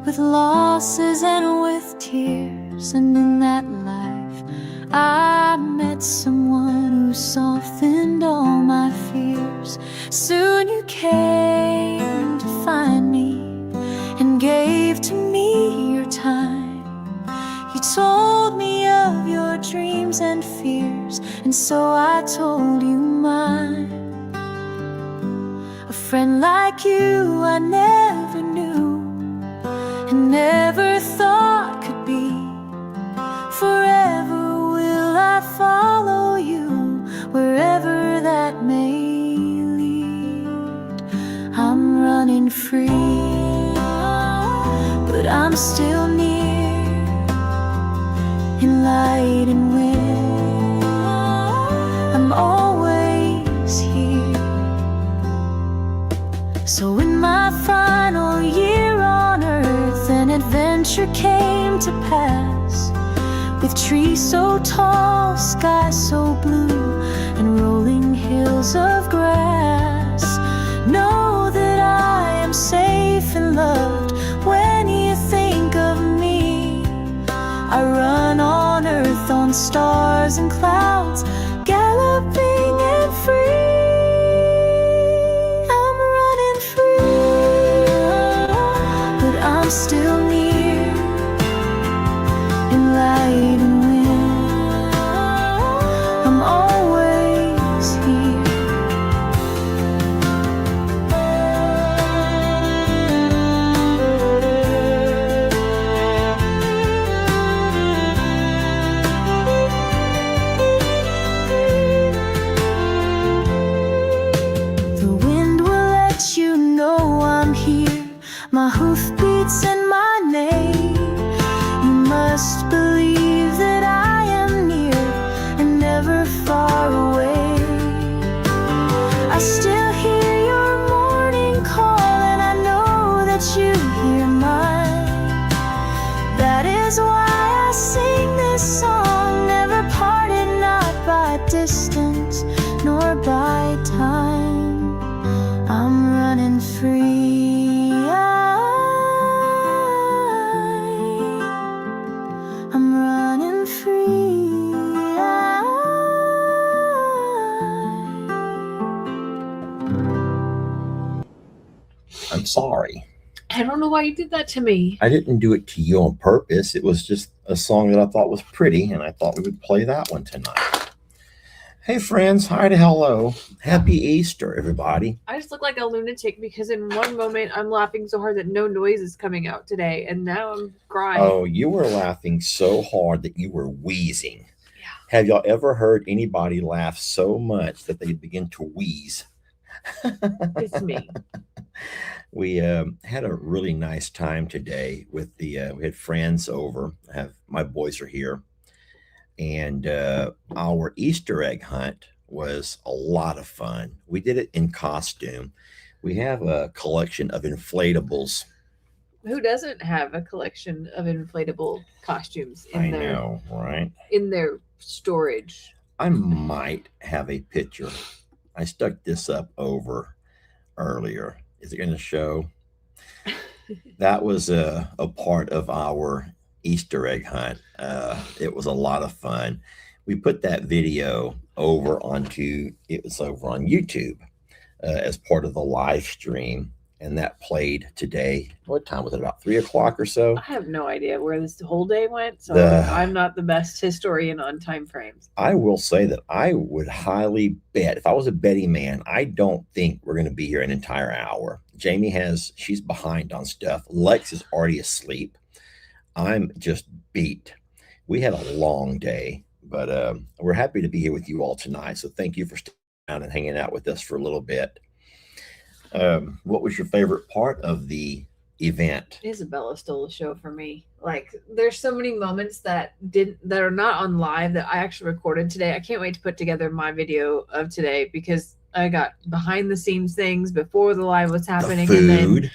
with losses and with tears. And in that life I met someone who softened all my fears. Soon you came to find me and gave to me your time. You told me of your dreams and fears, and so I told you mine. A friend like you I never knew and never thought could be. Forever will I follow you, wherever that may lead. I'm running free, but I'm still near, in light and wind. I'm always here. So in my final year on earth, an adventure came to pass, with trees so tall, sky so blue, and rolling hills of grass. Know that I am safe and loved when you think of me. I run on earth, on stars and clouds, galloping and free. I'm running free, but I'm still near, in light and wind. I'm always here. The wind will let you know I'm here, my hoofbeats and my name. You must believe that I am near and never far away. I still hear your morning call, and I know that you hear mine. That is why I sing this song, never parted, not by distance nor by time. I'm running free. I'm running free. I'm sorry. I don't know why you did that to me. I didn't do it to you on purpose. It was just a song that I thought was pretty, and I thought we would play that one tonight. Hey, friends. Hi to hello. Happy Easter, everybody. I just look like a lunatic because in one moment I'm laughing so hard that no noise is coming out today, and now I'm crying. Oh, you were laughing so hard that you were wheezing. Yeah. Have y'all ever heard anybody laugh so much that they begin to wheeze? It's me. We had a really nice time today with we had friends over. My boys are here, and our Easter egg hunt was a lot of fun. We did it in costume. We have a collection of inflatables. Who doesn't have a collection of inflatable costumes I in their know, right? in their storage? I might have a picture. I stuck this up over earlier. Is it going to show? That was a part of our Easter egg hunt. It was a lot of fun. We put that video over onto, it was over on YouTube as part of the live stream, and that played today. What time was it? About 3 o'clock or so? I have no idea where this whole day went, so The- I'm not the best historian on time frames. I will say that I would highly bet, if I was a betting man, I don't think we're going to be here an entire hour. Jamie she's behind on stuff. Lex is already asleep. I'm just beat. We had a long day, but we're happy to be here with you all tonight. So thank you for sticking around and hanging out with us for a little bit. What was your favorite part of the event? Isabella stole the show for me. Like, there's so many moments that are not on live that I actually recorded today. I can't wait to put together my video of today because I got behind the scenes things before the live was happening, The food.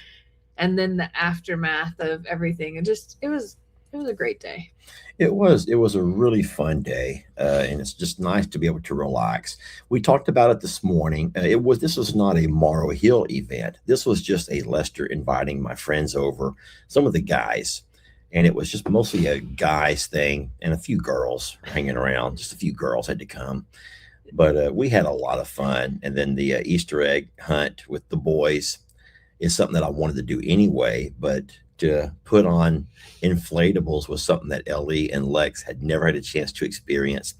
and then the aftermath of everything. It was It was a great day. It was a really fun day, and it's just nice to be able to relax. We talked about it this morning. This was not a Morrow Hill event. This was just a Lester inviting my friends over, some of the guys, and it was just mostly a guys thing and a few girls hanging around. Just a few girls had to come, but we had a lot of fun. And then the Easter egg hunt with the boys is something that I wanted to do anyway, but to put on inflatables was something that Ellie and Lex had never had a chance to experience.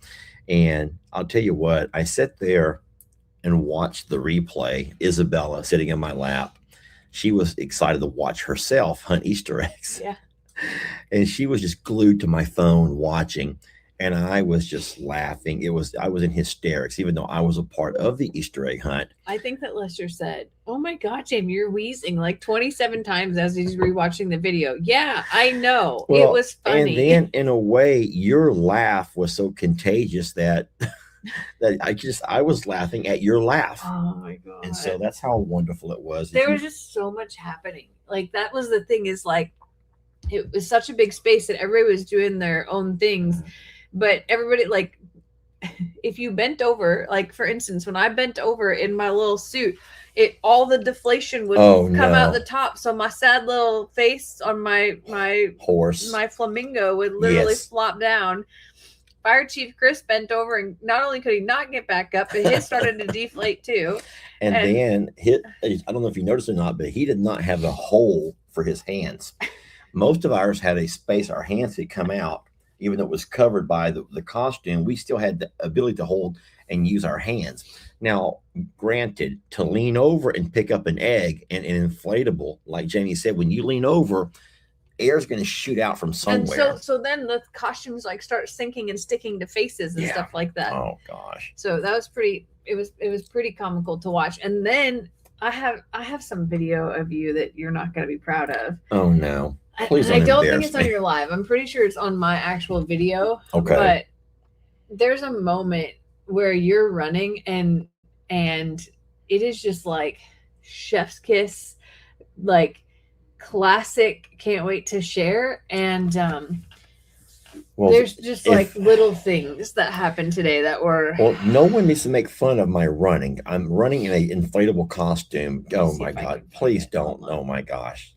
And I'll tell you what, I sat there and watched the replay. Isabella sitting in my lap, she was excited to watch herself hunt Easter eggs. Yeah. And she was just glued to my phone watching. And I was just laughing. I was in hysterics, even though I was a part of the Easter egg hunt. I think that Lester said, "Oh my God, Jamie, you're wheezing like 27 times as he's rewatching the video." Yeah, I know. Well, it was funny. And then in a way, your laugh was so contagious that I was laughing at your laugh. Oh my God. And so that's how wonderful it was. There was just so much happening. Like that was the thing, is like it was such a big space that everybody was doing their own things. But everybody, like, if you bent over, like, for instance, when I bent over in my little suit, all the deflation would come out the top. So my sad little face on my horse, my flamingo would literally flop down. Fire Chief Chris bent over, and not only could he not get back up, but his started to deflate too. And then I don't know if you noticed or not, but he did not have a hole for his hands. Most of ours had a space. Our hands could come out. Even though it was covered by the costume, we still had the ability to hold and use our hands. Now, granted, to lean over and pick up an egg and an inflatable, like Jamie said, when you lean over, air is going to shoot out from somewhere. And so then the costumes like start sinking and sticking to faces and stuff like that. Oh gosh. So that was pretty. It was pretty comical to watch. And then I have some video of you that you're not going to be proud of. Oh no. Please I don't think it's on your live. I'm pretty sure it's on my actual video. Okay. But there's a moment where you're running and it is just like chef's kiss, like classic, can't wait to share. And there's just like little things that happened today that were. Well, no one needs to make fun of my running. I'm running in an inflatable costume. Oh my God. Please don't. Oh my gosh.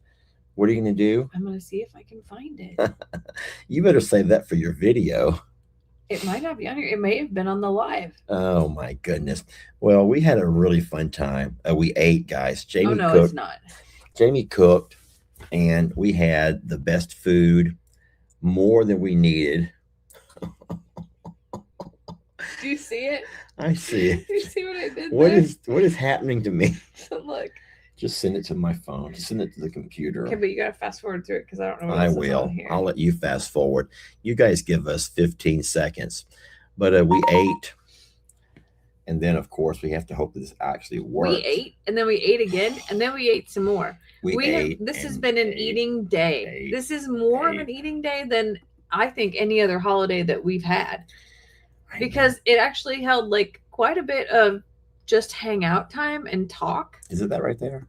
What are you going to do? I'm going to see if I can find it. You better save that for your video. It might not be on here. It may have been on the live. Oh, my goodness. Well, we had a really fun time. We ate, guys. Jamie cooked. It's not. Jamie cooked, and we had the best food, more than we needed. Do you see it? I see it. Do you see what I did What is happening to me? So look. Just send it to my phone. Just send it to the computer. Okay, but you gotta fast forward through it because I don't know what I else is will. on here. I'll let you fast forward. You guys give us 15 seconds. But we ate. And then, of course, we have to hope that this actually works. We ate, and then we ate again, and then we ate some more. This has been an eating day. This is more of an eating day than I think any other holiday that we've had. Because it actually held like quite a bit of just hang out time and talk. Is it that right there?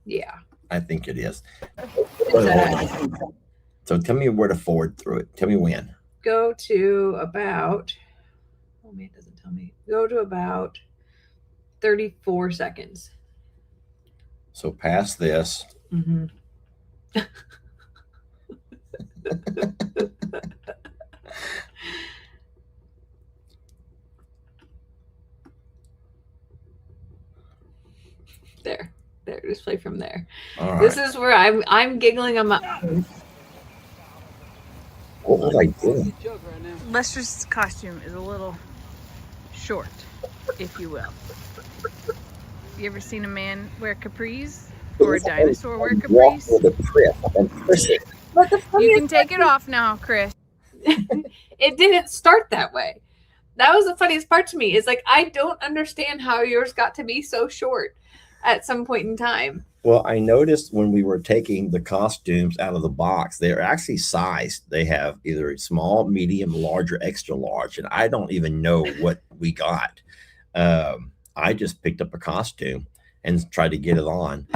Yeah. I think it is. So tell me where to forward through it. Tell me when. Go to about, oh man, it doesn't tell me. Go to about 34 seconds. So past this. Mm-hmm. There, just play from there. All right. This is where I'm giggling on my own. What was I doing? Lester's costume is a little short, if you will. You ever seen a man wear capris or a dinosaur wear capris? You can take it off now, Chris. It didn't start that way. That was the funniest part to me. Is like I don't understand how yours got to be so short at some point in time. Well, I noticed when we were taking the costumes out of the box, they're actually sized. They have either small, medium, large, or extra large, and I don't even know what we got. I just picked up a costume and tried to get it on.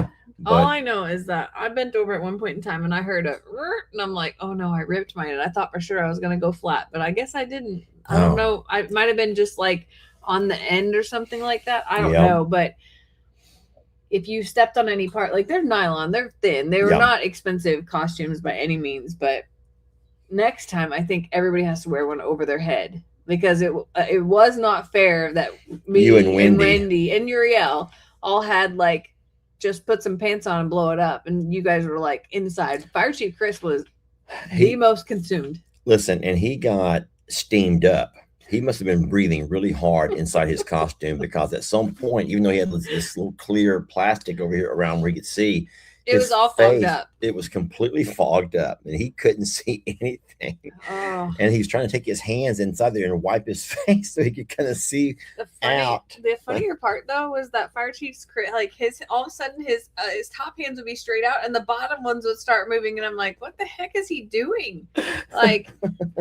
All But I know is that I bent over at one point in time and I heard a "Rrrt," and I'm like, oh no, I ripped mine. And I thought for sure I was gonna go flat, but I guess I didn't. I don't Oh. know. I might have been just like on the end or something like that. I don't Yeah. know. But if you stepped on any part, like they're nylon, they're thin. They were Yeah. not expensive costumes by any means, but next time I think everybody has to wear one over their head because it was not fair that me You and Wendy. Wendy and Uriel all had like just put some pants on and blow it up, and you guys were like inside. Fire Chief Chris was the most consumed. Listen, and he got steamed up. He must have been breathing really hard inside his costume because at some point, even though he had this little clear plastic over here around where he could see, It his was all fogged face, up. It was completely fogged up, and he couldn't see anything. Oh. And he was trying to take his hands inside there and wipe his face so he could kind of see out. The funnier part though was that Fire Chief's like his all of a sudden his top hands would be straight out and the bottom ones would start moving, and I'm like, what the heck is he doing? Like,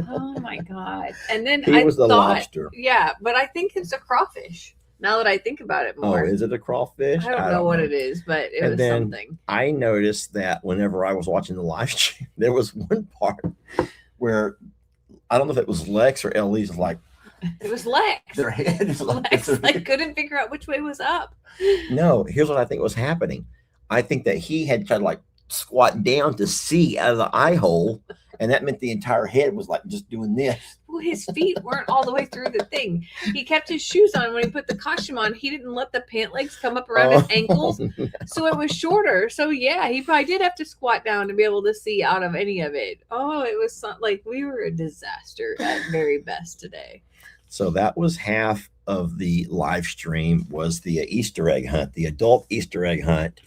oh my god! And then He was the lobster. Yeah, but I think it's a crawfish. Now that I think about it more. Oh, is it a crawfish? I don't know what it is, but it was something. I noticed that whenever I was watching the live stream, there was one part where I don't know if it was Lex or Ellie's like it was Lex. Their head is Lex like couldn't figure out which way was up. No, here's what I think was happening. I think that he had tried to like squat down to see out of the eye hole, and that meant the entire head was like just doing this. Well, his feet weren't all the way through the thing. He kept his shoes on. When he put the costume on, he didn't let the pant legs come up around his ankles. No. So it was shorter. So yeah, he probably did have to squat down to be able to see out of any of it. Oh, it was like we were a disaster at very best today. So that was half of the live stream was the Easter egg hunt, the adult Easter egg hunt.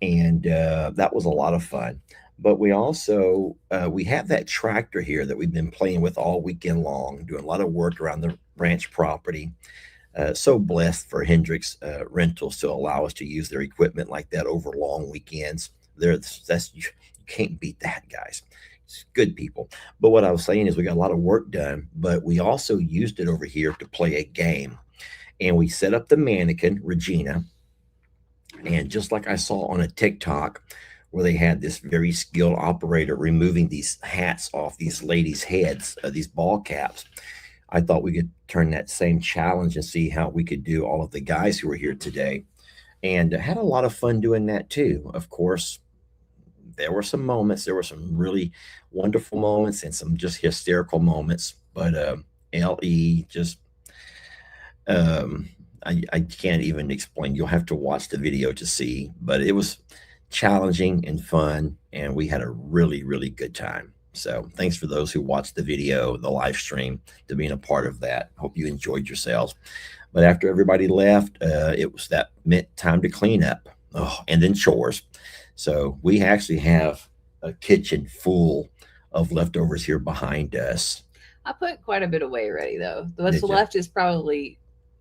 And that was a lot of fun. But we also, we have that tractor here that we've been playing with all weekend long, doing a lot of work around the ranch property. So blessed for Hendricks Rentals to allow us to use their equipment like that over long weekends. You can't beat that, guys. It's good people. But what I was saying is we got a lot of work done, but we also used it over here to play a game. And we set up the mannequin, Regina. And just like I saw on a TikTok where they had this very skilled operator removing these hats off these ladies' heads, these ball caps, I thought we could turn that same challenge and see how we could do all of the guys who were here today. And had a lot of fun doing that too. Of course, there were some moments, there were some really wonderful moments and some just hysterical moments. But LE just, I can't even explain. You'll have to watch the video to see, but it was challenging and fun, and we had a really, really good time. So thanks for those who watched the video, the live stream, to being a part of that. Hope you enjoyed yourselves. But after everybody left, it was that meant time to clean up, and then chores. So we actually have a kitchen full of leftovers here behind us. I put quite a bit away already, though. What's left is probably,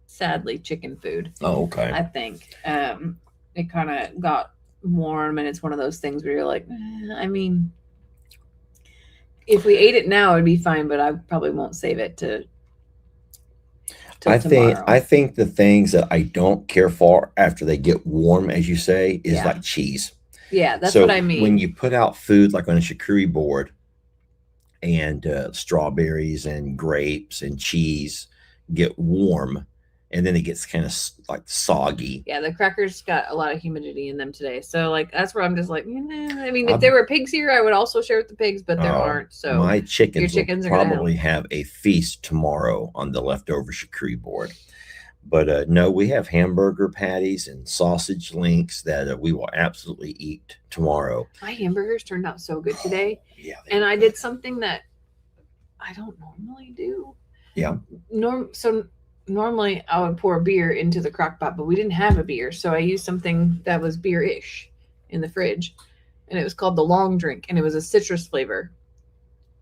sadly, chicken food. Oh, okay. I think it kind of got warm, and it's one of those things where you're like, I mean, if we ate it now, it'd be fine, but I probably won't save it till tomorrow. I think the things that I don't care for after they get warm, as you say, is like cheese. Yeah, that's what I mean. When you put out food like on a charcuterie board and strawberries and grapes and cheese get warm, and then it gets kind of like soggy. Yeah, the crackers got a lot of humidity in them today. So like that's where I'm just like, I mean, if there were pigs here, I would also share with the pigs, but there aren't. So my chickens will are probably have a feast tomorrow on the leftover charcuterie board. But no, we have hamburger patties and sausage links that we will absolutely eat tomorrow. My hamburgers turned out so good today. Yeah. And I did something that I don't normally do. Yeah. Normally I would pour beer into the crock pot, but we didn't have a beer. So I used something that was beer-ish in the fridge, and it was called the long drink, and it was a citrus flavor.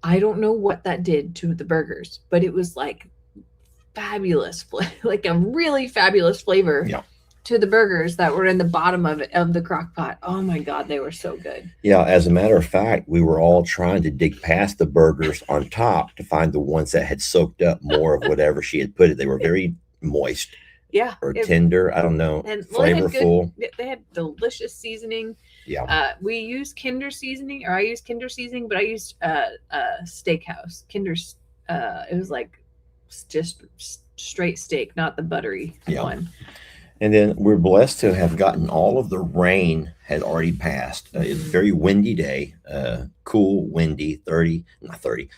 I don't know what that did to the burgers, but it was like fabulous, like a really fabulous flavor to the burgers that were in the bottom of the crock pot. Oh my God, they were so good. Yeah, as a matter of fact, we were all trying to dig past the burgers on top to find the ones that had soaked up more of whatever she had put it. They were very moist, Yeah. or tender. I don't know. And well, Flavorful. they had delicious seasoning. Yeah. We used Kinder seasoning, or I used Kinder seasoning, but I used Steakhouse Kinder's. It was like just straight steak, not the buttery one. And then we're blessed to have gotten all of the rain had already passed. It's a very windy day, cool, windy,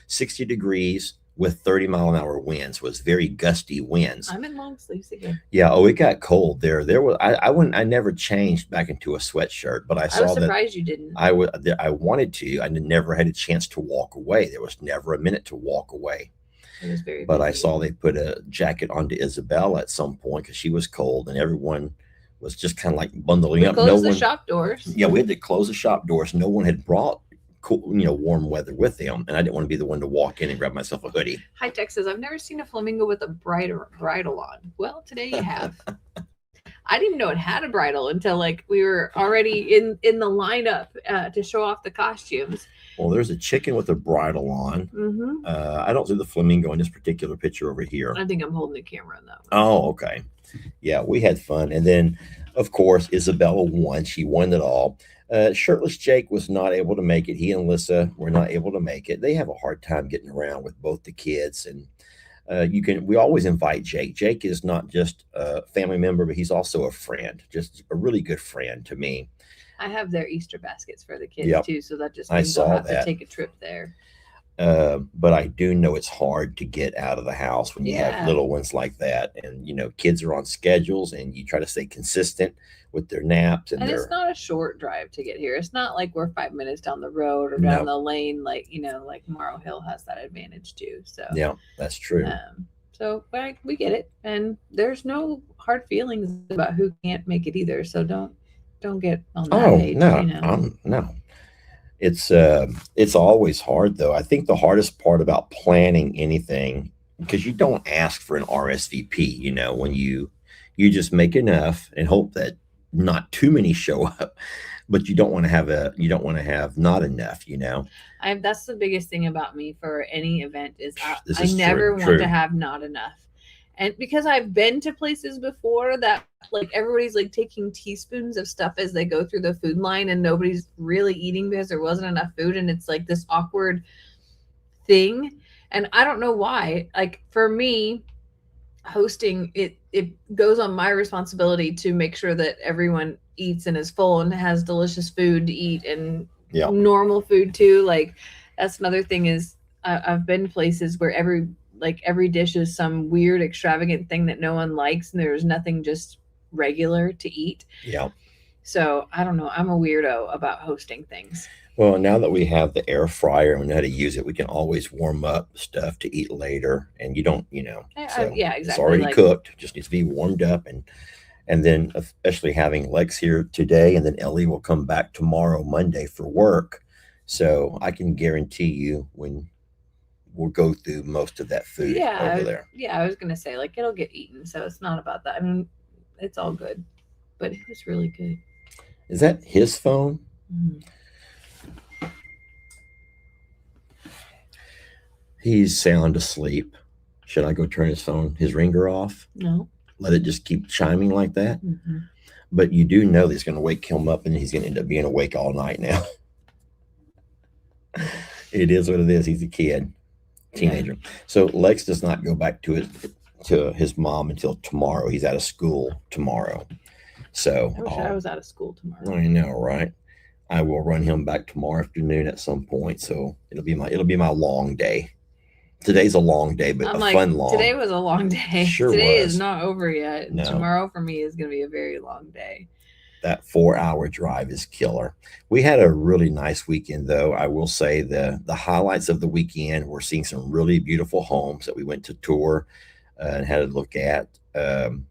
60 degrees with 30-mile-an-hour winds. Was very gusty winds. I'm in long sleeves again. Yeah. Oh, it got cold there. There was I never changed back into a sweatshirt, but I saw was surprised you didn't. I wanted to. I never had a chance to walk away. There was never a minute to walk away. It was very But busy. I saw they put a jacket onto Isabella at some point because she was cold, and everyone was just kind of like bundling up. Closed the shop doors. Yeah, we had to close the shop doors. No one had brought cool, warm weather with them, and I didn't want to be the one to walk in and grab myself a hoodie. Hi, Tex says, I've never seen a flamingo with a bridle on. Well, today you have. I didn't even know it had a bridle until like we were already in the lineup to show off the costumes. Well, there's a chicken with a bridle on. Mm-hmm. I don't see the flamingo in this particular picture over here. I think I'm holding the camera on that one. Oh, okay. Yeah, we had fun. And then, of course, Isabella won. She won it all. Shirtless Jake was not able to make it. He and Alyssa were not able to make it. They have a hard time getting around with both the kids. And we always invite Jake. Jake is not just a family member, but he's also a friend, just a really good friend to me. I have their Easter baskets for the kids too, so that just means I they'll saw have that. to take a trip there. But I do know it's hard to get out of the house when you have little ones like that. And, kids are on schedules and you try to stay consistent with their naps. And it's not a short drive to get here. It's not like we're 5 minutes down the road or down the lane. Like, like Morrow Hill has that advantage too. So yeah, that's true. So we get it. And there's no hard feelings about who can't make it either. So don't get on that page. No. It's always hard though. I think the hardest part about planning anything, because you don't ask for an RSVP, when you just make enough and hope that not too many show up, but you don't want to have not enough, That's the biggest thing about me for any event is I never want to have not enough. And because I've been to places before that like everybody's like taking teaspoons of stuff as they go through the food line and nobody's really eating because there wasn't enough food, and it's like this awkward thing. And I don't know why. Like for me, hosting it goes on my responsibility to make sure that everyone eats and is full and has delicious food to eat and normal food too. Like that's another thing is I've been places where every dish is some weird extravagant thing that no one likes and there's nothing just regular to eat. Yeah. So I don't know. I'm a weirdo about hosting things. Well, now that we have the air fryer and we know how to use it, we can always warm up stuff to eat later. And you don't, yeah, exactly. It's already cooked. Just needs to be warmed up. And then especially having Lex here today, and then Ellie will come back tomorrow, Monday for work. So I can guarantee you when we'll go through most of that food over there. Yeah, I was going to say like it'll get eaten. So it's not about that. I mean, it's all good, but it was really good. Is that his phone? Mm-hmm. He's sound asleep. Should I go turn his ringer off? No. Let it just keep chiming like that? Mm-hmm. But you do know that it's going to wake him up and he's going to end up being awake all night now. It is what it is. He's a teenager. Yeah. So Lex does not go back to his mom until tomorrow. He's out of school tomorrow. So I wish I was out of school tomorrow. I know, right? I will run him back tomorrow afternoon at some point. So it'll be my long day. Today's a long day, but fun long. Today was a long day. Sure Today was. is not over yet. No. Tomorrow for me is going to be a very long day. That 4-hour drive is killer. We had a really nice weekend, though. I will say the highlights of the weekend, we're seeing some really beautiful homes that we went to tour and had a look at.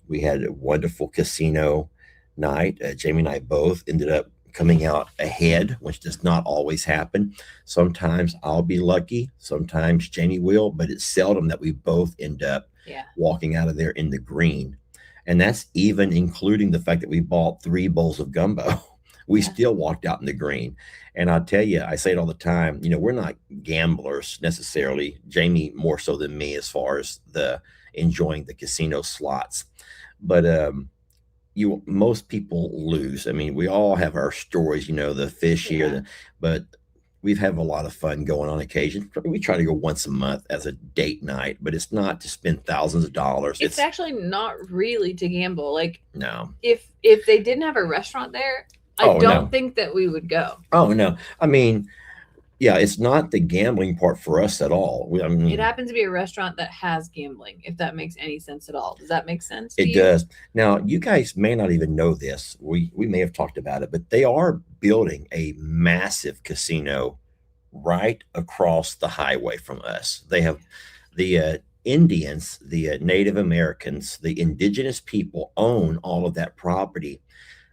We had a wonderful casino night. Jamie and I both ended up coming out ahead, which does not always happen. Sometimes I'll be lucky, sometimes Jamie will, but it's seldom that we both end up walking out of there in the green. And that's even including the fact that we bought 3 bowls of gumbo. We still walked out in the green. And I'll tell you, I say it all the time, we're not gamblers necessarily. Jamie more so than me as far as the enjoying the casino slots. but most people lose. I mean, we all have our stories, the fish here, Yeah. but we've had a lot of fun going on occasion. We try to go once a month as a date night, but it's not to spend thousands of dollars. It's actually not really to gamble. Like, no. if they didn't have a restaurant there, I Oh, don't no. think that we would go. Oh no. I mean, yeah, it's not the gambling part for us at all. I mean, It happens to be a restaurant that has gambling, if that makes any sense at all. Does that make sense to it you? does. Now, you guys may not even know this. We may have talked about it, but they are building a massive casino right across the highway from us. They have the Indians, the Native Americans, the indigenous people own all of that property.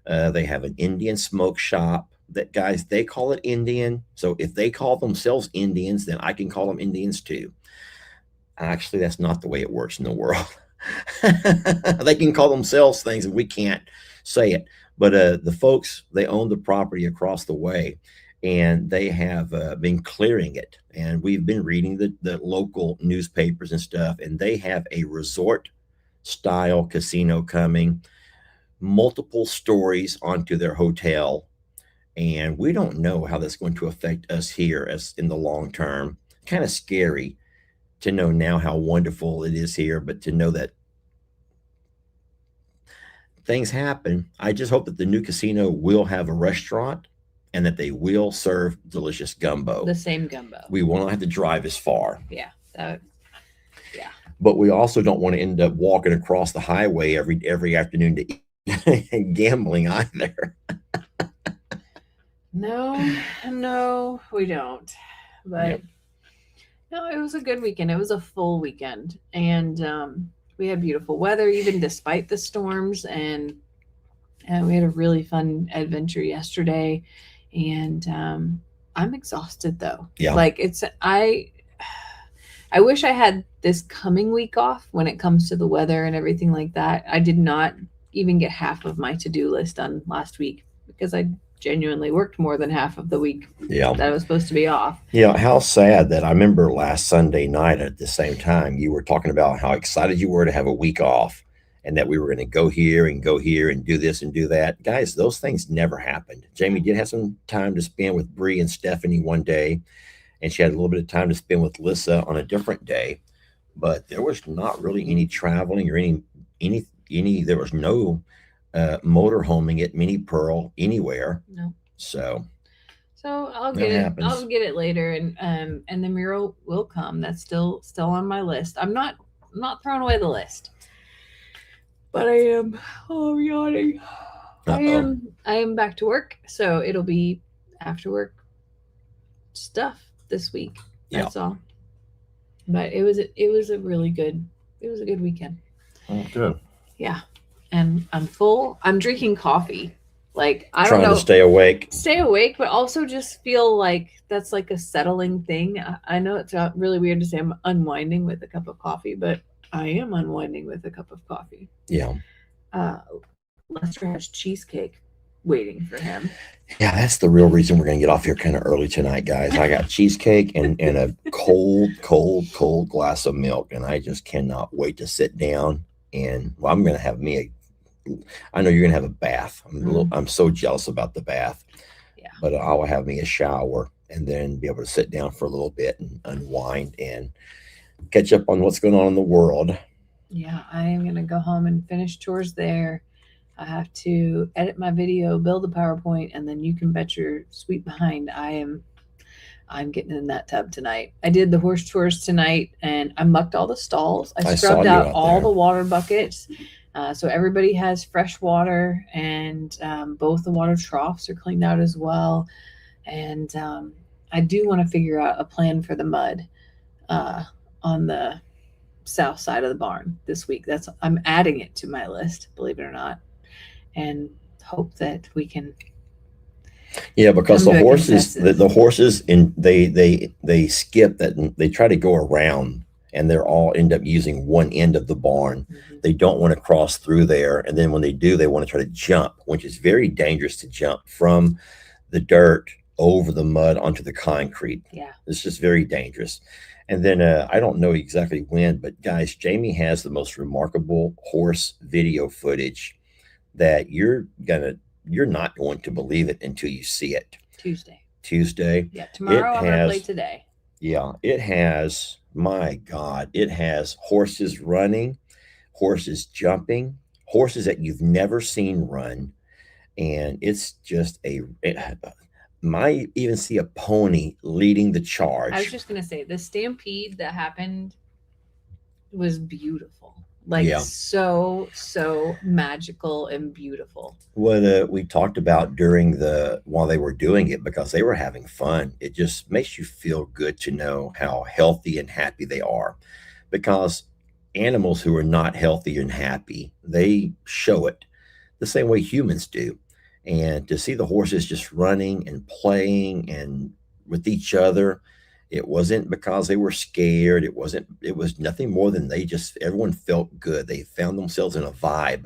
They have an Indian smoke shop. That, guys, they call it Indian. So if they call themselves Indians, then I can call them Indians too. Actually, that's not the way it works in the world. They can call themselves things and we can't say it. But the folks, they own the property across the way, and they have been clearing it. And we've been reading the local newspapers and stuff, and they have a resort style casino coming, multiple stories onto their hotel. And we don't know how that's going to affect us here as in the long term. Kind of scary to know now how wonderful it is here, but to know that things happen. I just hope that the new casino will have a restaurant and that they will serve delicious gumbo. The same gumbo. We will not have to drive as far. Yeah. But we also don't want to end up walking across the highway every afternoon to eat and gambling either. No, we don't. But Yep. no, it was a good weekend. It was a full weekend, and we had beautiful weather even despite the storms, and we had a really fun adventure yesterday. And I'm exhausted though. Yeah. Like I wish I had this coming week off when it comes to the weather and everything like that. I did not even get half of my to-do list done last week because I genuinely worked more than half of the week Yeah. that I was supposed to be off. How sad that I remember last Sunday night at the same time, you were talking about how excited you were to have a week off and that we were going to go here and do this and do that. Guys, those things never happened. Jamie did have some time to spend with Bree and Stephanie one day, and she had a little bit of time to spend with Lissa on a different day, but there was not really any traveling or any there was no motor homing at Mini Pearl anywhere. No. So I'll That get it. happens. I'll get it later, and the mural will come. That's still on my list. I'm not throwing away the list, but I am. Oh, I'm yawning. Uh-oh. I am back to work, so it'll be after work stuff this week. That's all. But it was a really good. It was a good weekend. Oh, good. Yeah, and I'm full. I'm drinking coffee. Like, I Trying don't know. to stay awake. But also just feel like that's like a settling thing. I know it's really weird to say I'm unwinding with a cup of coffee, but I am unwinding with a cup of coffee. Yeah. Lester has cheesecake waiting for him. Yeah, that's the real reason we're going to get off here kind of early tonight, guys. I got cheesecake and a cold glass of milk, and I just cannot wait to sit down. And I'm going to have I know you're going to have a bath. I'm so jealous about the bath. Yeah. But I'll have me a shower and then be able to sit down for a little bit and unwind and catch up on what's going on in the world. Yeah, I am going to go home and finish chores there. I have to edit my video, build a PowerPoint, and then you can bet your sweet behind I'm getting in that tub tonight. I did the horse chores tonight, and I mucked all the stalls. I saw scrubbed you out out all there. the water buckets. So everybody has fresh water, and both the water troughs are cleaned out as well. And I do want to figure out a plan for the mud on the south side of the barn this week. I'm adding it to my list, believe it or not, and hope that we can. Yeah, because come the to a horses, consensus. the horses, they skip that. And they try to go around, and they're all end up using one end of the barn. Mhm. They don't want to cross through there, and then when they do, they want to try to jump, which is very dangerous to jump from the dirt over the mud onto the concrete. Yeah. It's just very dangerous. And then I don't know exactly when, but guys, Jamie has the most remarkable horse video footage that you're not going to believe it until you see it. Tuesday. Yeah, tomorrow I'm gonna play today. Yeah, it has, my God, it has horses running, horses jumping, horses that you've never seen run. And it's just might even see a pony leading the charge. I was just gonna say the stampede that happened was beautiful. Like Yeah. so magical and beautiful. What we talked about while they were doing it, because they were having fun, it just makes you feel good to know how healthy and happy they are. Because animals who are not healthy and happy, they show it the same way humans do. And to see the horses just running and playing and with each other, it wasn't because they were scared. It was nothing more than everyone felt good. They found themselves in a vibe.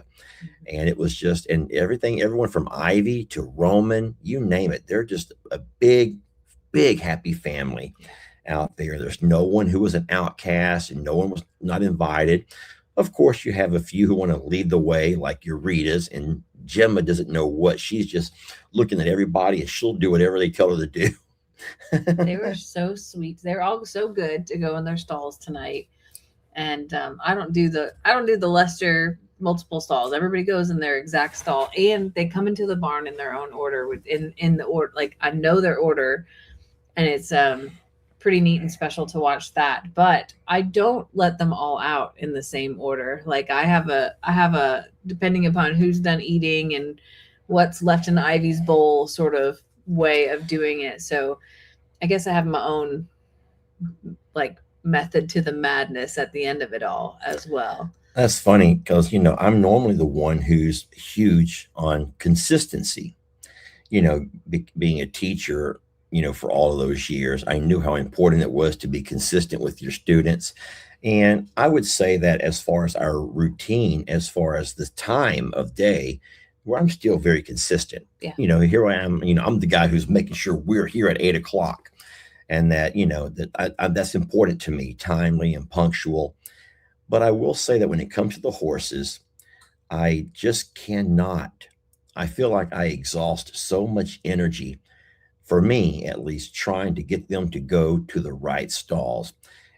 And it was just, and everyone from Ivy to Roman, you name it. They're just a big, big happy family out there. There's no one who was an outcast and no one was not invited. Of course, you have a few who want to lead the way, like your Ritas, and Gemma doesn't know what. She's just looking at everybody and she'll do whatever they tell her to do. They were so sweet. They're all so good to go in their stalls tonight. And I don't do the Lester multiple stalls. Everybody goes in their exact stall, and they come into the barn in their own order in the order. Like, I know their order, and it's pretty neat and special to watch that. But I don't let them all out in the same order. Like, I have a depending upon who's done eating and what's left in Ivy's bowl sort of way of doing it. So I guess I have my own like method to the madness at the end of it all as well. That's funny because, I'm normally the one who's huge on consistency. Being a teacher, for all of those years, I knew how important it was to be consistent with your students. And I would say that as far as our routine, as far as the time of day, where I'm still very consistent. Yeah. Here I am, I'm the guy who's making sure we're here at 8:00, and that, that's important to me, timely and punctual. But I will say that when it comes to the horses, I just cannot, I feel like I exhaust so much energy, for me at least, trying to get them to go to the right stalls.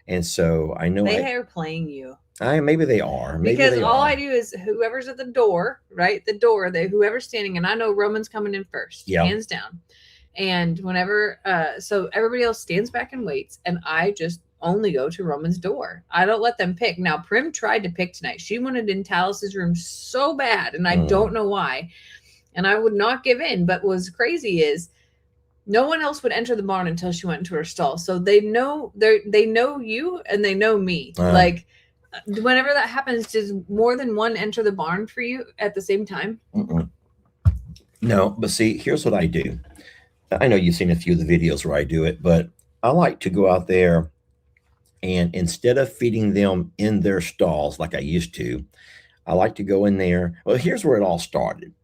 And so I know they are playing you. Maybe they are. Maybe because they all are. I do is whoever's at the door, right? The door, whoever's standing, and I know Roman's coming in first, hands down. And whenever, so everybody else stands back and waits, and I just only go to Roman's door. I don't let them pick. Now, Prim tried to pick tonight. She wanted in Talus's room so bad, and I don't know why. And I would not give in. But what's crazy is no one else would enter the barn until she went into her stall. So they know you and they know me. Like, whenever that happens, does more than one enter the barn for you at the same time? No, but see, here's what I do. I know you've seen a few of the videos where I do it, but I like to go out there, and instead of feeding them in their stalls like I used to, I like to go in there. Well, here's where it all started.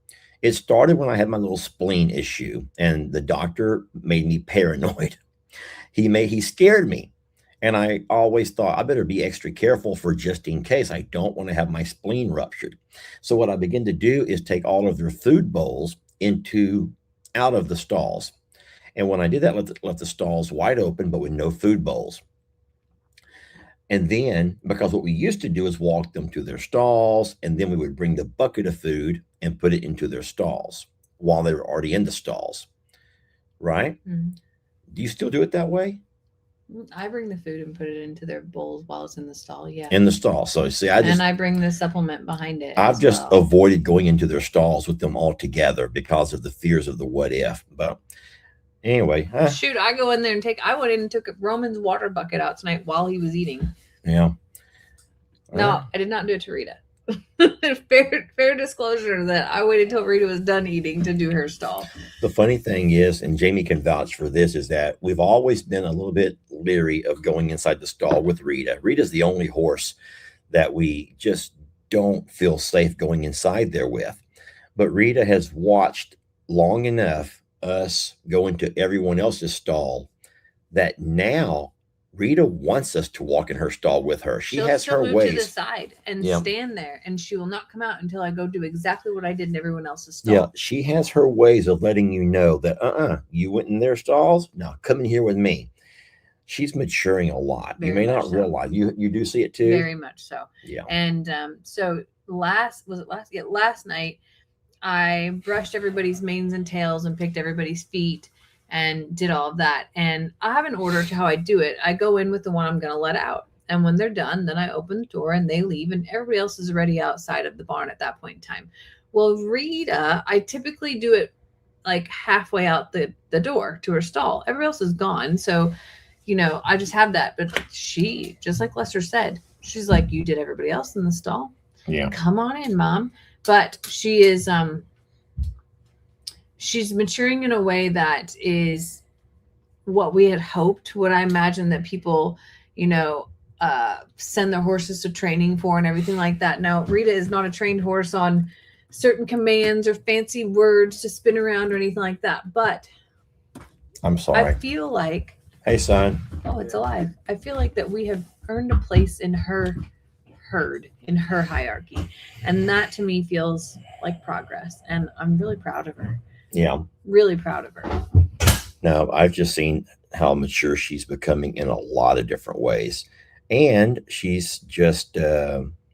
It started when I had my little spleen issue, and the doctor made me paranoid. He scared me. And I always thought I better be extra careful for just in case. I don't want to have my spleen ruptured. So what I begin to do is take all of their food bowls out of the stalls. And when I did that, let the stalls wide open, but with no food bowls. And then, because what we used to do is walk them to their stalls, and then we would bring the bucket of food and put it into their stalls while they were already in the stalls. Right? Mm-hmm. Do you still do it that way? I bring the food and put it into their bowls while it's in the stall. Yeah. In the stall. So see, I bring the supplement behind it. I've just avoided going into their stalls with them all together because of the fears of the what if. But anyway. Shoot, I go in there and I went in and took Roman's water bucket out tonight while he was eating. Yeah. No, I did not do it to Rita. fair disclosure that I waited till Rita was done eating to do her stall. The funny thing is, and Jamie can vouch for this, is that we've always been a little bit leery of going inside the stall with Rita. Rita's the only horse that we just don't feel safe going inside there with. But Rita has watched long enough us go into everyone else's stall that now Rita wants us to walk in her stall with her. She She'll has still her move to the ways. side and Yeah. stand there, and she will not come out until I go do exactly what I did in everyone else's stall. Yeah, she has her ways of letting you know that you went in their stalls. Now come in here with me. She's maturing a lot. You Very may much not so. realize. You do see it too. Very much so. Yeah. And so last night I brushed everybody's manes and tails and picked everybody's feet and did all of that. And I have an order to how I do it. I go in with the one I'm going to let out. And when they're done, then I open the door and they leave, and everybody else is already outside of the barn at that point in time. Well, Rita, I typically do it like halfway out the door to her stall. Everybody else is gone. So, I just have that. But she, just like Lester said, she's like, you did everybody else in the stall. Yeah. Come on in, Mom. But she is she's maturing in a way that is what we had hoped, what I imagine that people, send their horses to training for and everything like that. Now, Rita is not a trained horse on certain commands or fancy words to spin around or anything like that. But I'm sorry. I feel like, Hey, son. oh, it's alive. I feel like that we have earned a place in her herd, in her hierarchy. And that to me feels like progress. And I'm really proud of her. Yeah. Really proud of her. No, I've just seen how mature she's becoming in a lot of different ways. And she's just,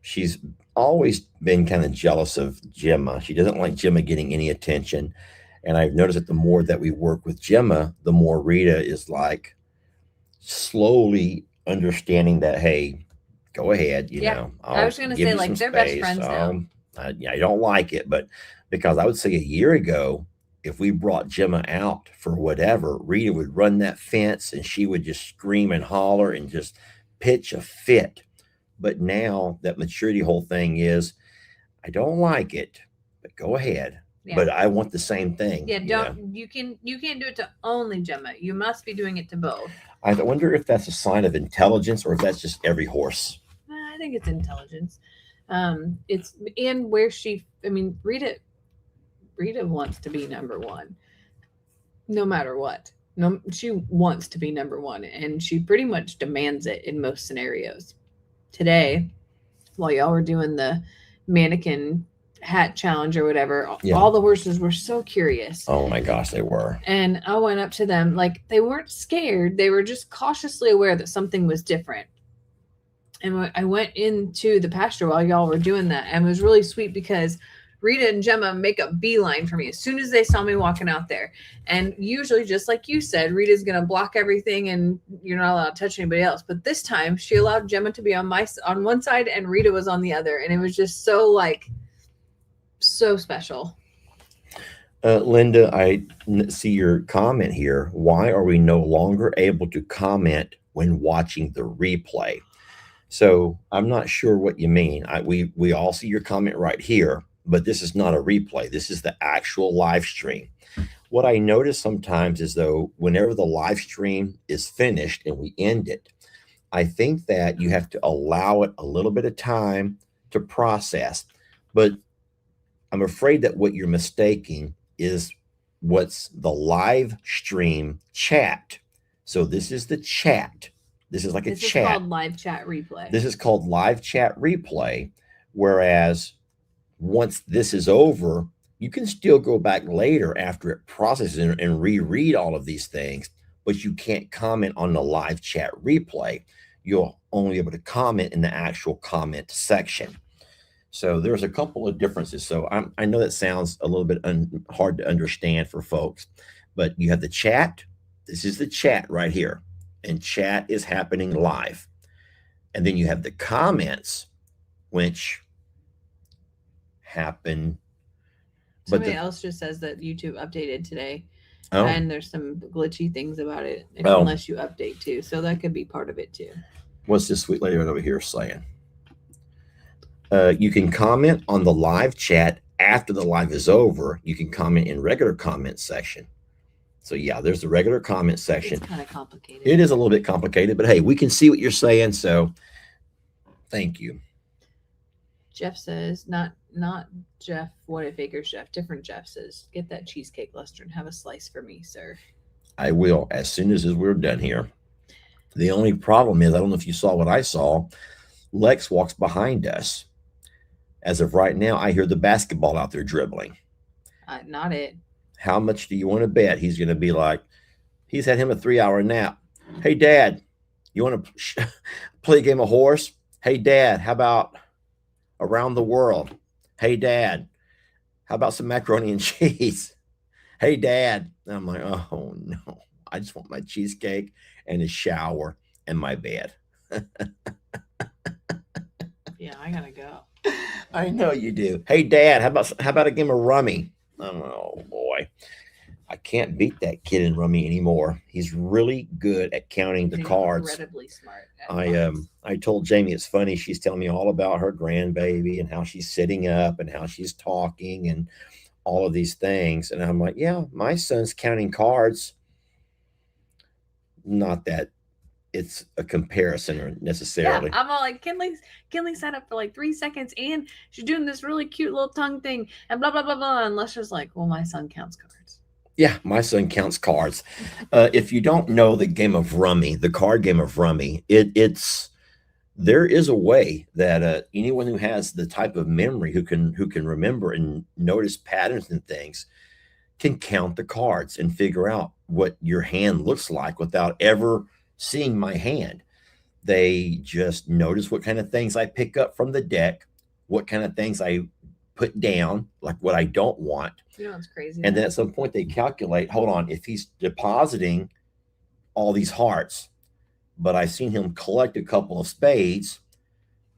she's always been kind of jealous of Gemma. She doesn't like Gemma getting any attention. And I've noticed that the more that we work with Gemma, the more Rita is like slowly understanding that, hey, go ahead, I was going to say, like, they're best friends now. I don't like it, but because I would say a year ago, if we brought Gemma out for whatever, Rita would run that fence and she would just scream and holler and just pitch a fit. But now that maturity whole thing is, I don't like it, but go ahead. Yeah. But I want the same thing. Yeah, you can't do it to only Gemma. You must be doing it to both. I wonder if that's a sign of intelligence or if that's just every horse. I think it's intelligence. It's in where Rita wants to be number one, no matter what. No, she wants to be number one, and she pretty much demands it in most scenarios. Today, while y'all were doing the mannequin hat challenge or whatever, all the horses were so curious. Oh my gosh, they were. And I went up to them, like, they weren't scared. They were just cautiously aware that something was different. And I went into the pasture while y'all were doing that, and it was really sweet because Rita and Gemma make a beeline for me as soon as they saw me walking out there. And usually, just like you said, Rita's going to block everything and you're not allowed to touch anybody else. But this time she allowed Gemma to be on one side and Rita was on the other. And it was just so special. Linda, I see your comment here. Why are we no longer able to comment when watching the replay? So I'm not sure what you mean. We all see your comment right here, but this is not a replay. This is the actual live stream. What I notice sometimes is, though, whenever the live stream is finished and we end it, I think that you have to allow it a little bit of time to process. But I'm afraid that what you're mistaking is what's the live stream chat. So this is the chat. This is like a chat. This is called live chat replay. This is called live chat replay. Whereas once this is over, you can still go back later after it processes and reread all of these things, but you can't comment on the live chat replay. You'll only be able to comment in the actual comment section. So there's a couple of differences. So I know that sounds a little bit hard to understand for folks, but you have the chat. This is the chat right here. And chat is happening live. And then you have the comments, which happen. Somebody else just says that YouTube updated today. And there's some glitchy things about it unless you update too. So that could be part of it too. What's this sweet lady right over here saying? You can comment on the live chat after the live is over. You can comment in regular comment section. So yeah, there's the regular comment section. It's kind of complicated. It is a little bit complicated, but hey, we can see what you're saying. So thank you. Jeff says, not not Jeff, what if Baker's Jeff, different Jeff says, get that cheesecake, Lester, and have a slice for me, sir. I will as soon as we're done here. The only problem is, I don't know if you saw what I saw. Lex walks behind us. As of right now, I hear the basketball out there dribbling. Not it. How much do you want to bet he's going to be like, he's had him a 3-hour nap. Hey, Dad, you want to play a game of horse? Hey, Dad, how about around the world? Hey, Dad, how about some macaroni and cheese? Hey, Dad. And I'm like, oh, no. I just want my cheesecake and a shower and my bed. Yeah, I gotta go. I know you do. Hey, Dad, how about a game of rummy? Oh, boy. I can't beat that kid in rummy anymore. He's really good at counting the He's cards. incredibly smart. at cards. I told Jamie it's funny. She's telling me all about her grandbaby and how she's sitting up and how she's talking and all of these things. And I'm like, yeah, my son's counting cards. Not that it's a comparison or necessarily. Yeah, I'm all like, Kinley sat up for like 3 seconds and she's doing this really cute little tongue thing and blah blah blah blah. And Lester's like, well, my son counts cards. Yeah, my son counts cards. If you don't know the game of rummy, the card game of rummy, it's there is a way that anyone who has the type of memory who can remember and notice patterns and things can count the cards and figure out what your hand looks like without ever seeing my hand. They just notice what kind of things I pick up from the deck, what kind of things I put down, like what I don't want. You know what's crazy? And then at some point they calculate, hold on, if he's depositing all these hearts, but I've seen him collect a couple of spades,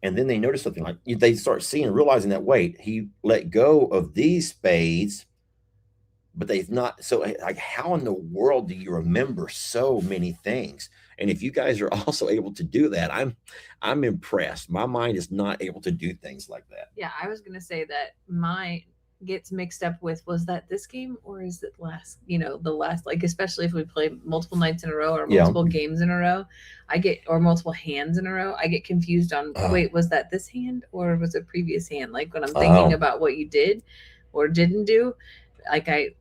and then they notice something like they start seeing, realizing that, wait, he let go of these spades, but they've not. So like, how in the world do you remember so many things? And if you guys are also able to do that, I'm impressed. My mind is not able to do things like that. Yeah, I was gonna say that my gets mixed up with, was that this game or is it last, the last, like, especially if we play multiple nights in a row or multiple games in a row, or multiple hands in a row, I get confused on, wait, was that this hand or was it previous hand? Like when I'm thinking about what you did or didn't do, like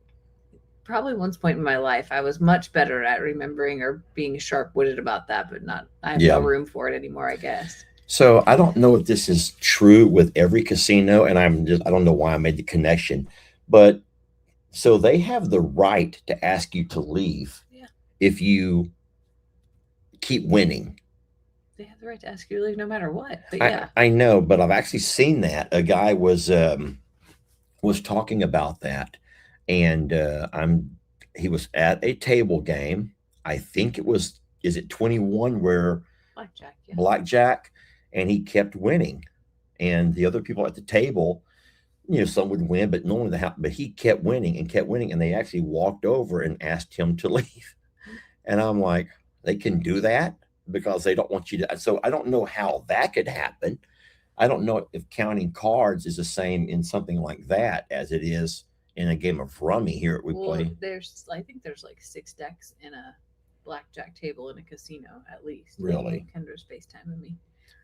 probably once point in my life, I was much better at remembering or being sharp-witted about that, but I have no room for it anymore, I guess. So I don't know if this is true with every casino, and I don't know why I made the connection, but so they have the right to ask you to leave if you keep winning. They have the right to ask you to leave no matter what. But I know, but I've actually seen that. A guy was talking about that, and he was at a table game. I think is it 21 where blackjack, and he kept winning, and the other people at the table, some would win, but normally but he kept winning, and they actually walked over and asked him to leave. And I'm like, they can do that because they don't want you to. So I don't know how that could happen. I don't know if counting cards is the same in something like that as it is in a game of rummy here we play. I think there's like 6 decks in a blackjack table in a casino at least. Really? Kendra's FaceTiming me.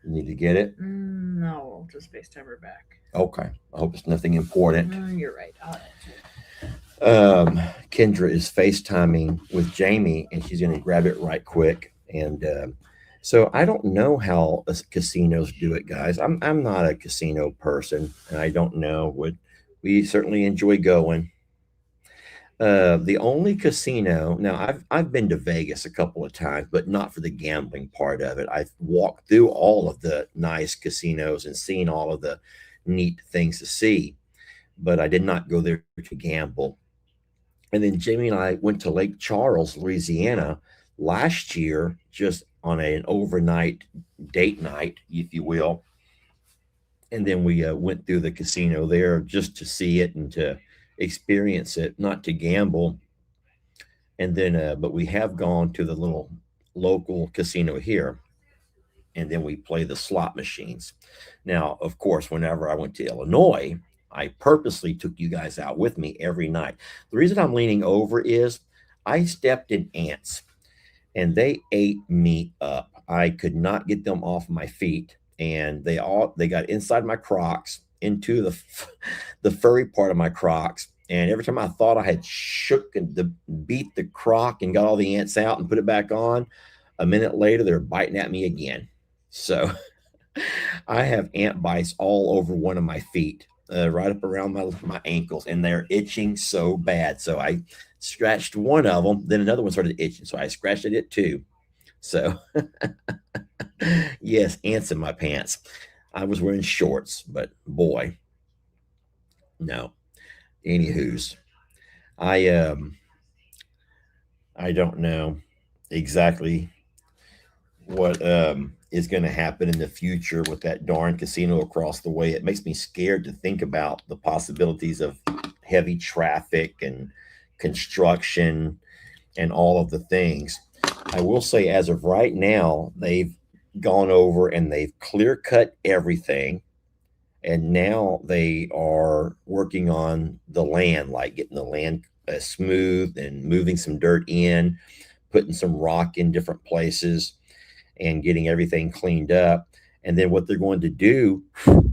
You need to get it? No, I'll just FaceTime her back. Okay. I hope it's nothing important. You're right. I'll answer. Kendra is FaceTiming with Jamie, and she's going to grab it right quick. And so I don't know how casinos do it, guys. I'm not a casino person, and I don't know what. We certainly enjoy going. The only casino now, I've been to Vegas a couple of times, but not for the gambling part of it. I've walked through all of the nice casinos and seen all of the neat things to see, but I did not go there to gamble. And then Jamie and I went to Lake Charles, Louisiana last year, just on an overnight date night, if you will. And then we went through the casino there just to see it and to experience it, not to gamble. And then, but we have gone to the little local casino here, and then we play the slot machines. Now, of course, whenever I went to Illinois, I purposely took you guys out with me every night. The reason I'm leaning over is I stepped in ants, and they ate me up. I could not get them off my feet, and they got inside my Crocs, into the furry part of my Crocs. And every time I thought I had shook and beat the Croc and got all the ants out and put it back on, a minute later they're biting at me again. So I have ant bites all over one of my feet, right up around my ankles, and they're itching so bad. So I scratched one of them, then another one started itching, so I scratched at it too. So yes, ants in my pants. I was wearing shorts, but boy, no. Anywho's, I I don't know exactly what is going to happen in the future with that darn casino across the way. It makes me scared to think about the possibilities of heavy traffic and construction and all of the things. I will say, as of right now, they've gone over and they've clear cut everything. And now they are working on the land, like getting the land smooth and moving some dirt in, putting some rock in different places, and getting everything cleaned up. And then what they're going to do,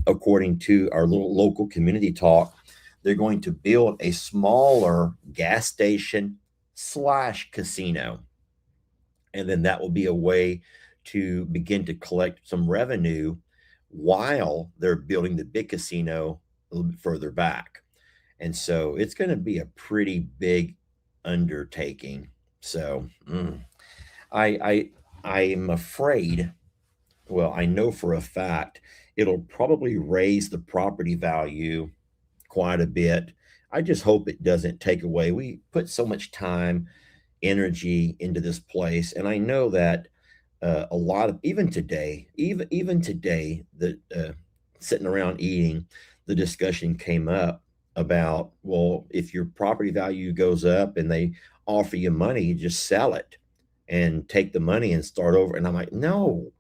according to our little local community talk, they're going to build a smaller gas station slash casino. And then that will be a way to begin to collect some revenue while they're building the big casino a little bit further back. And so it's going to be a pretty big undertaking. So I'm afraid, well, I know for a fact it'll probably raise the property value quite a bit. I just hope it doesn't take away. We put so much time, energy into this place, and I know that a lot of even today, that sitting around eating, the discussion came up about, well, if your property value goes up and they offer you money, you just sell it and take the money and start over. And I'm like, no.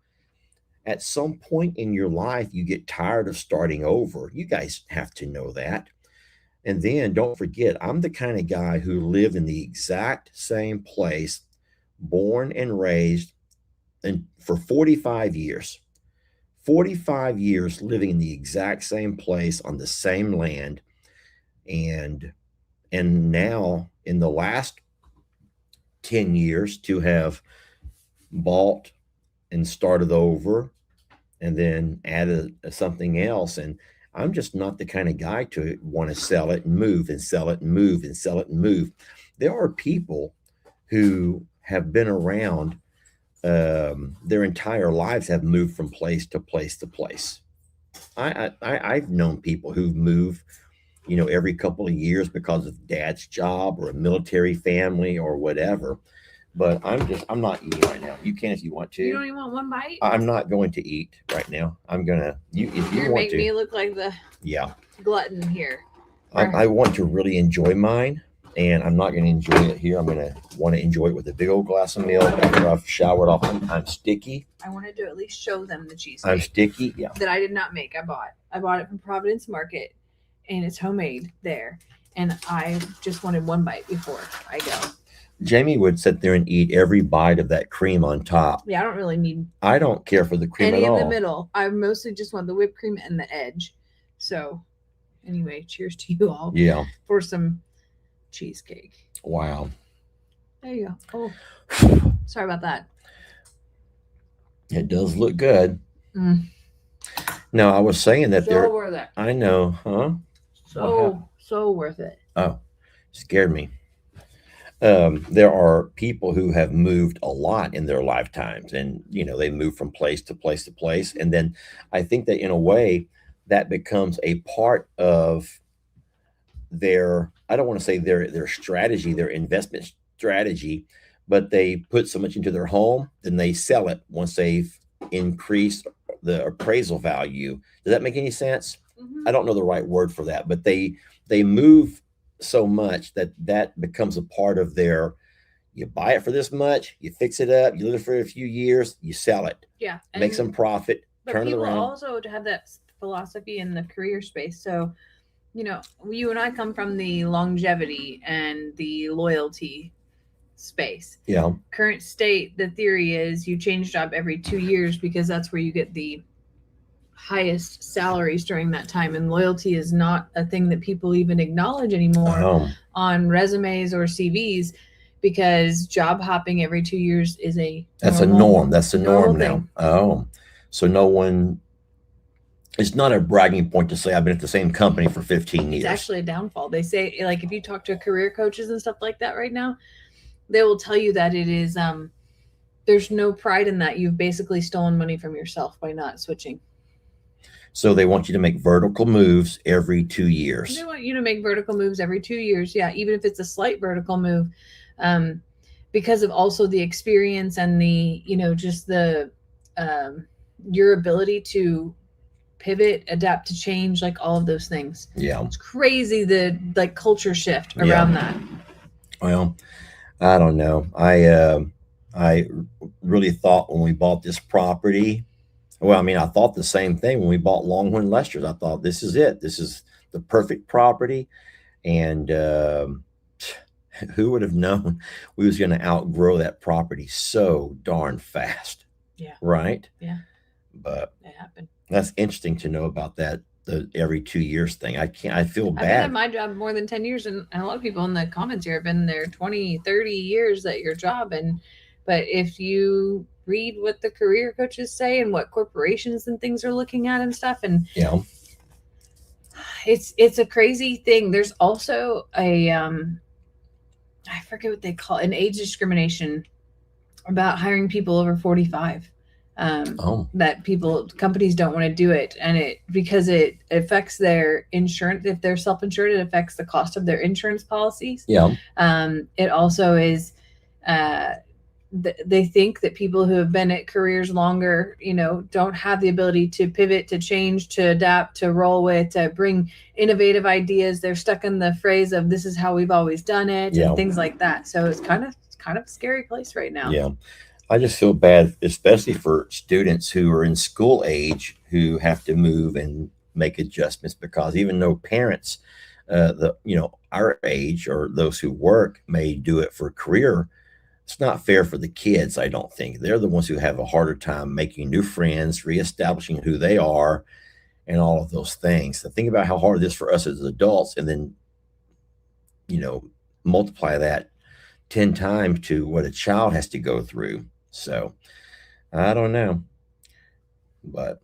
At some point in your life, you get tired of starting over. You guys have to know that. And then don't forget, I'm the kind of guy who lived in the exact same place, born and raised, and for 45 years. 45 years living in the exact same place on the same land. And now in the last 10 years to have bought and started over and then added something else. And I'm just not the kind of guy to want to sell it and move and sell it and move and sell it and move. There are people who have been around their entire lives, have moved from place to place to place. I've known people who've moved, every couple of years because of dad's job or a military family or whatever. But I'm not eating right now. You can if you want to. You don't even want one bite? I'm not going to eat right now. I'm gonna. If you You're want making me look like the glutton here. I want to really enjoy mine, and I'm not going to enjoy it here. I'm going to want to enjoy it with a big old glass of milk after I've showered off. I'm sticky. I wanted to at least show them the cheesecake. I'm sticky. Yeah. That I did not make. I bought it from Providence Market, and it's homemade there. And I just wanted one bite before I go. Jamie would sit there and eat every bite of that cream on top. Yeah, I don't really need. I don't care for the cream any at all. in the middle. I mostly just want the whipped cream and the edge. So, anyway, cheers to you all. Yeah. For some cheesecake. Wow. There you go. Oh, sorry about that. It does look good. No, I was saying that So worth it. I know, huh? So worth it. Oh, scared me. There are people who have moved a lot in their lifetimes, and they move from place to place to place. And then I think that in a way that becomes a part of their, I don't want to say their strategy, their investment strategy, but they put so much into their home, then they sell it once they've increased the appraisal value. Does that make any sense? Mm-hmm. I don't know the right word for that, but they move so much that becomes a part of their, you buy it for this much, you fix it up, you live it for a few years, you sell it. Yeah. Make some profit, turn it around. People also have that philosophy in the career space. So, you and I come from the longevity and the loyalty space. Yeah. Current state, the theory is you change job every 2 years because that's where you get the highest salaries during that time, and loyalty is not a thing that people even acknowledge anymore on resumes or CVs, because job hopping every 2 years is that's a norm. That's the norm now. thing. Oh, so no one. It's not a bragging point to say I've been at the same company for 15 years. It's actually a downfall. They say, like, if you talk to career coaches and stuff like that right now, they will tell you that it is there's no pride in that. You've basically stolen money from yourself by not switching. So they want you to make vertical moves every 2 years. They want you to make vertical moves every 2 years. Yeah, even if it's a slight vertical move, because of also the experience and the, just the your ability to pivot, adapt to change, like all of those things. Yeah, it's crazy the like culture shift around that. Well, I don't know. I really thought when we bought this property. Well, I mean, I thought the same thing when we bought Longhorn Lester's. I thought this is it. This is the perfect property, and who would have known we was going to outgrow that property so darn fast? Yeah. Right. Yeah. But it happened. That's interesting to know about that. The every 2 years thing. I feel bad. I've been at my job more than 10 years, and a lot of people in the comments here have been there 20, 30 years at your job. But if you read what the career coaches say and what corporations and things are looking at and stuff, and it's a crazy thing. There's also a I forget what they call it, an age discrimination about hiring people over 45. That companies don't want to do it, and because it affects their insurance. If they're self-insured, it affects the cost of their insurance policies. It also is they think that people who have been at careers longer, don't have the ability to pivot, to change, to adapt, to roll with, to bring innovative ideas. They're stuck in the phrase of this is how we've always done it, and things like that. So it's kind of a scary place right now. Yeah. I just feel bad, especially for students who are in school age who have to move and make adjustments, because even though parents, our age or those who work may do it for career, it's not fair for the kids. I don't think they're the ones who have a harder time making new friends, reestablishing who they are, and all of those things. So think about how hard it is for us as adults, and then, multiply that 10 times to what a child has to go through. So I don't know, but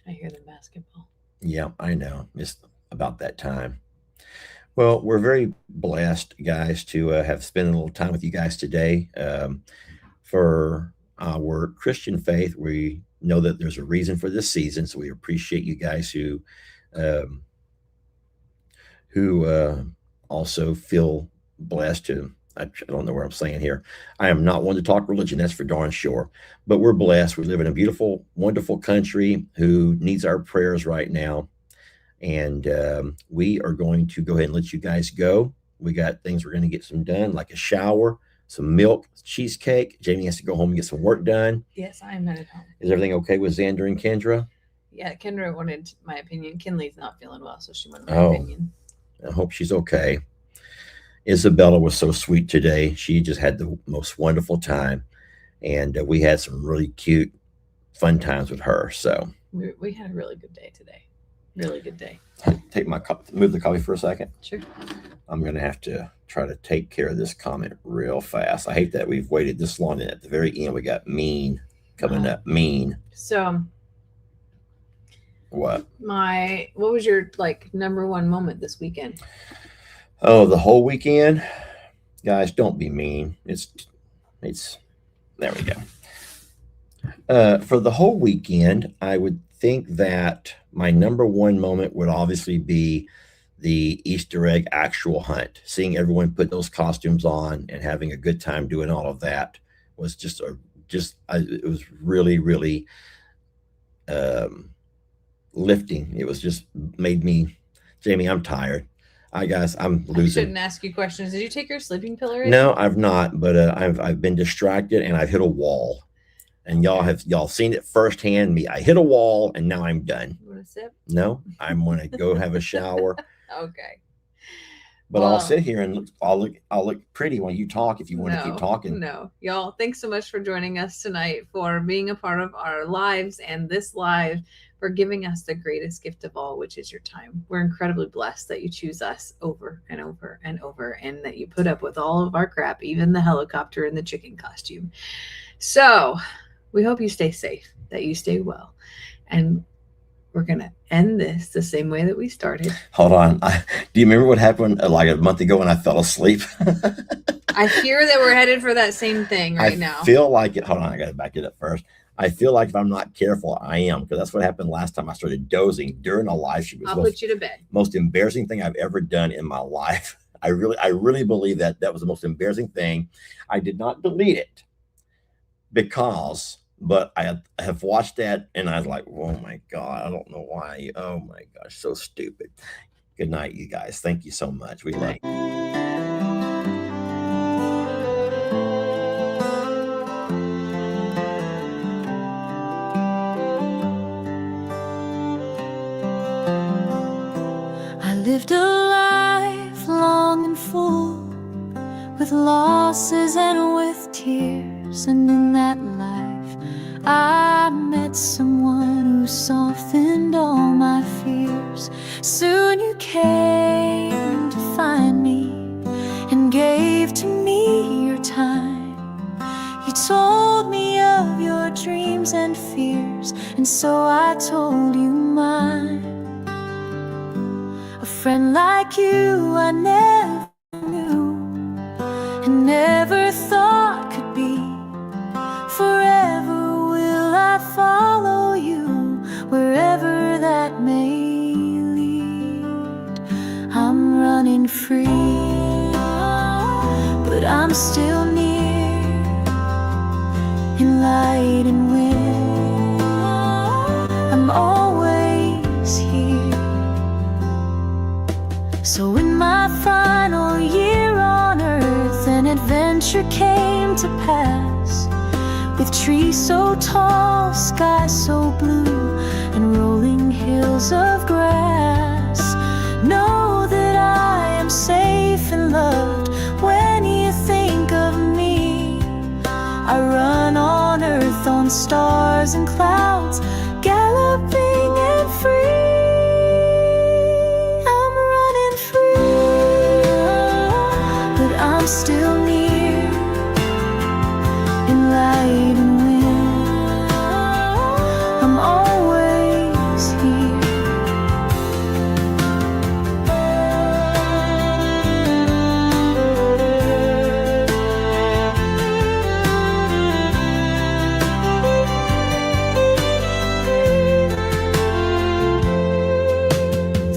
I hear the basketball. Yeah, I know. It's about that time. Well, we're very blessed, guys, to have spent a little time with you guys today. For our Christian faith, we know that there's a reason for this season, so we appreciate you guys who also feel blessed to. I don't know what I'm saying here. I am not one to talk religion, that's for darn sure. But we're blessed. We live in a beautiful, wonderful country who needs our prayers right now. And we are going to go ahead and let you guys go. We got things we're going to get some done, like a shower, some milk, cheesecake. Jamie has to go home and get some work done. Yes, I am headed home. Is everything okay with Xander and Kendra? Yeah, Kendra wanted my opinion. Kinley's not feeling well, so she wanted my opinion. I hope she's okay. Isabella was so sweet today. She just had the most wonderful time. And we had some really cute, fun times with her. So we had a really good day today. Really good day. Take my cup, move the coffee for a second. Sure. I'm going to have to try to take care of this comment real fast. I hate that we've waited this long, and at the very end we got mean coming up. Mean. So what was your number one moment this weekend? Oh, the whole weekend? Guys, don't be mean. It's there we go. For the whole weekend, I would think that my number one moment would obviously be the Easter egg actual hunt. Seeing everyone put those costumes on and having a good time doing all of that was it was really, really lifting. It was just made me, Jamie, I'm tired. I'm losing. I shouldn't ask you questions. Did you take your sleeping pill already? No, I've not, but I've been distracted and I've hit a wall. And y'all seen it firsthand. I hit a wall and now I'm done. You want to sip? No, I'm going to go have a shower. Okay. But I'll Well, sit here and I'll look pretty when you talk if you want to keep talking. No, y'all, thanks so much for joining us tonight, for being a part of our lives and this live, for giving us the greatest gift of all, which is your time. We're incredibly blessed that you choose us over and over and over, and that you put up with all of our crap, even the helicopter and the chicken costume. So we hope you stay safe, that you stay well, and we're going to end this the same way that we started. Hold on. Do you remember what happened like a month ago when I fell asleep? I hear that we're headed for that same thing right now. I feel like it. Hold on. I got to back it up first. I feel like if I'm not careful, I am, because that's what happened last time I started dozing during a live shoot. I'll put you to bed. Most embarrassing thing I've ever done in my life. I really believe that was the most embarrassing thing. I did not delete it but I have watched that and I was like, oh my God, I don't know why. Oh my gosh, so stupid. Good night, you guys. Thank you so much. We love you. I lived a life long and full, with losses and with tears, and in that life I met someone who softened all my fears. Soon you came to find me and gave to me your time. You told me of your dreams and fears, and so I told you mine. A friend like you I never knew, and never thought could be. Forever will I follow you, wherever that may lead. I'm running free, but I'm still near, in light and wind. I'm always here. So in my final year on earth, an adventure came to pass, with trees so tall, sky so blue, and rolling hills of grass. Know that I am safe and loved when you think of me. I run on earth, on stars and clouds, galloping and free. I'm running free, but I'm still near, in light and wind. I'm always here.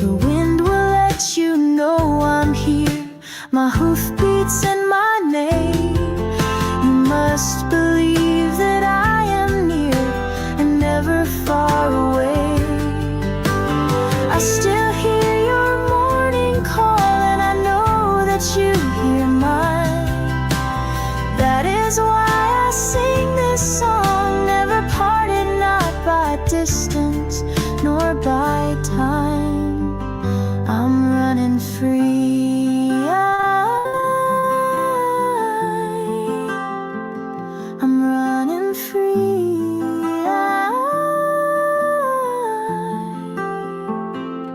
The wind will let you know I'm here. My hoofbeats and my name. You must believe that I am near and never far away. I still hear your morning call, and I know that you hear mine. That is why